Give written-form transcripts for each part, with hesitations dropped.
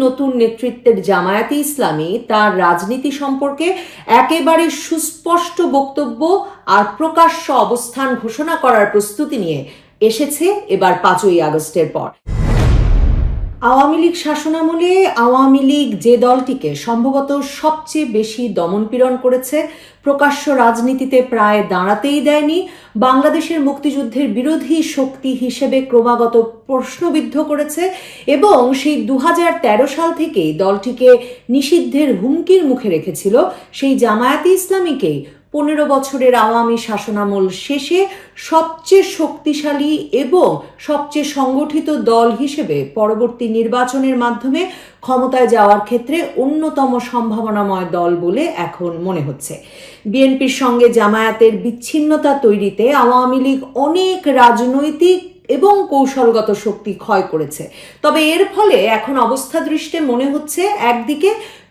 নতুন নেতৃত্বের জামায়াতে ইসলামী তার রাজনীতি সম্পর্কে একেবারে সুস্পষ্ট বক্তব্য আর প্রকাশ্য অবস্থান ঘোষণা করার প্রস্তুতি নিয়ে এসেছে এবার 5ই আগস্টের পর। আওয়ামী লীগ শাসনামলে আওয়ামী লীগ যে দলটিকে সম্ভবত সবচেয়ে বেশি দমনপীড়ন করেছে, প্রকাশ্য রাজনীতিতে প্রায় দাঁড়াতেই দেয়নি, বাংলাদেশের মুক্তিযুদ্ধের বিরোধী শক্তি হিসেবে ক্রমাগত প্রশ্নবিদ্ধ করেছে এবং সেই 2013 সাল থেকেই দলটিকে নিষিদ্ধের হুমকির মুখে রেখেছিল, সেই জামায়াতে ইসলামীকেই 15 বছরের আওয়ামী শাসনামল শেষে সবচেয়ে শক্তিশালী এবং সবচেয়ে সংগঠিত দল হিসেবে পরবর্তী নির্বাচনের মাধ্যমে ক্ষমতায় যাওয়ার ক্ষেত্রে অন্যতম সম্ভাবনাময় দল বলে এখন মনে হচ্ছে। বিএনপির সঙ্গে জামায়াতের বিচ্ছিন্নতা তৈরিতে আওয়ামী লীগ অনেক রাজনৈতিক এবং কৌশলগত শক্তি ক্ষয় করেছে। তবে এর ফলে এখন অবস্থা দৃষ্টে মনে হচ্ছে একদিকে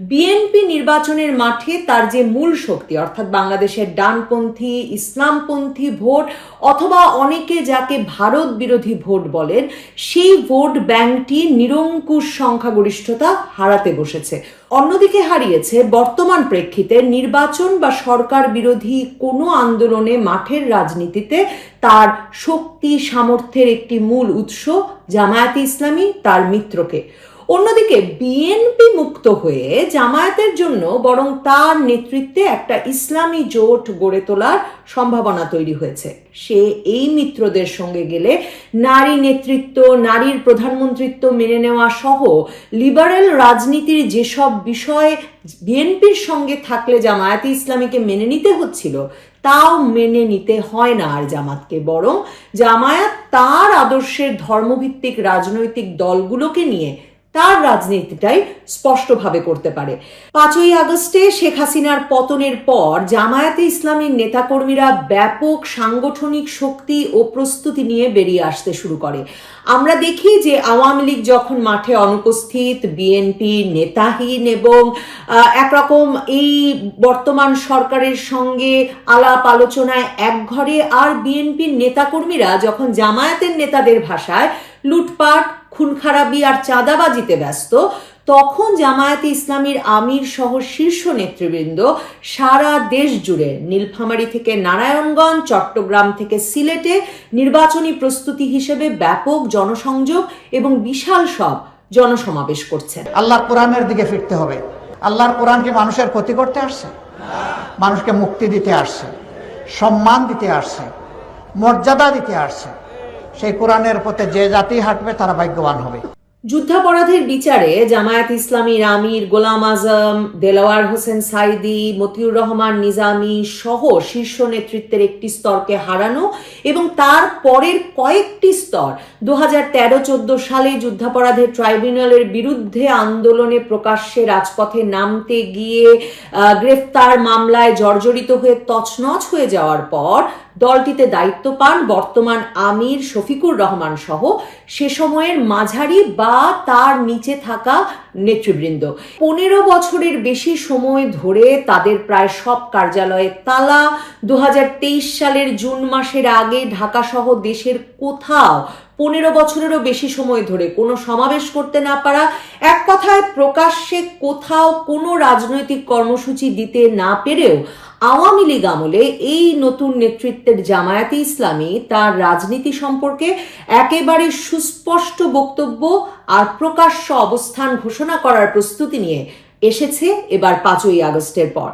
বিএনপি নির্বাচনের মাঠে তার যে মূল শক্তি অর্থাৎ বাংলাদেশের ডানপন্থী ইসলামপন্থী ভোট অথবা অনেকে যাকে ভারত বিরোধী ভোট বলেন, সেই ভোট ব্যাংকটি নিরঙ্কুশ সংখ্যাগরিষ্ঠতা হারাতে বসেছে। অন্যদিকে হারিয়েছে বর্তমান প্রেক্ষিতে নির্বাচন বা সরকার বিরোধী কোনো আন্দোলনে মাঠের রাজনীতিতে তার শক্তি সামর্থ্যের একটি মূল উৎস জামায়াতে ইসলামী তার মিত্রকে। অন্যদিকে বিএনপি মুক্ত হয়ে জামায়াতের জন্য বরং তার নেতৃত্বে একটা ইসলামী জোট গড়ে তোলার সম্ভাবনা তৈরি হয়েছে। সে এই মিত্রদের সঙ্গে গেলে নারী নেতৃত্ব, নারীর প্রধানমন্ত্রিত্ব মেনে নেওয়া সহ লিবারেল রাজনীতির যেসব বিষয় বিএনপির সঙ্গে থাকলে জামায়াতে ইসলামীকে মেনে নিতে হচ্ছিল, তাও মেনে নিতে হয় না আর জামাতকে, বরং জামায়াত তার আদর্শের ধর্মভিত্তিক রাজনৈতিক দলগুলোকে নিয়ে তার রাজনীতিটাই স্পষ্টভাবে করতে পারে। 5ই আগস্টে শেখ হাসিনার পতনের পর জামায়াতে ইসলামীর নেতাকর্মীরা ব্যাপক সাংগঠনিক শক্তি ও প্রস্তুতি নিয়ে বেরিয়ে আসতে শুরু করে। আমরা দেখি যে আওয়ামী লীগ যখন মাঠে অনুপস্থিত, বিএনপি নেতাহীন এবং একরকম এই বর্তমান সরকারের সঙ্গে আলাপ আলোচনায় একঘরে, আর বিএনপির নেতাকর্মীরা যখন জামায়াতের নেতাদের ভাষায় লুটপাট, খুনখারাবি আর চাঁদাবাজিতে ব্যস্ত, তখন জামায়াতে ইসলামীর আমির সহ শীর্ষ নেতৃবৃন্দ সারা দেশ জুড়ে নীলফামারী থেকে নারায়ণগঞ্জ, চট্টগ্রাম থেকে সিলেটে নির্বাচনী প্রস্তুতি হিসেবে ব্যাপক জনসংযোগ এবং বিশাল সব জনসমাবেশ করছেন। আল্লাহর কোরআনের দিকে ফিরতে হবে। আল্লাহর কোরআন কি মানুষের ক্ষতি করতে আসছে? মানুষকে মুক্তি দিতে আসছে, সম্মান দিতে আসছে, মর্যাদা দিতে আসছে। সেই কোরআনের পথে যে জাতি হাঁটবে তারা ভাগ্যবান হবে। যুদ্ধাপরাধের বিচারে জামায়াত ইসলামীর আমির গোলাম আজম, দেলাওয়ার হোসেন সাইদি, মতিউর রহমান নিজামী সহ শীর্ষ নেতৃত্বের একটি স্তরকে হারানো এবং তার পরের কয়েকটি স্তর 2013-14 সালে যুদ্ধাপরাধের ট্রাইব্যুনালের বিরুদ্ধে আন্দোলনে প্রকাশ্যে রাজপথে নামতে গিয়ে গ্রেফতার মামলায় জর্জরিত হয়ে তছনছ হয়ে যাওয়ার পর দলটিতে দায়িত্ব পান বর্তমান আমির শফিকুর রহমান সহ সে সময়ের মাঝারি বা তার নিচে থাকা নেতৃবৃন্দ। 15 বছরের বেশি সময় ধরে তাদের প্রায় সব কার্যালয়ে তালা। 2023 সালের জুন মাসের আগে ঢাকা সহ দেশের কোথাও 15 বছরেরও বেশি সময় ধরে কোনো সমাবেশ করতে না পারা, এক কথায় প্রকাশ্যে কোথাও কোনো রাজনৈতিক কর্মসূচি দিতে না পেরেও আওয়ামী লীগ আমলে এই নতুন নেতৃত্বের জামায়াতে ইসলামী তার রাজনীতি সম্পর্কে একেবারে সুস্পষ্ট বক্তব্য আর প্রকাশ্য অবস্থান ঘোষণা করার প্রস্তুতি নিয়ে এসেছে এবার 5ই আগস্টের পর।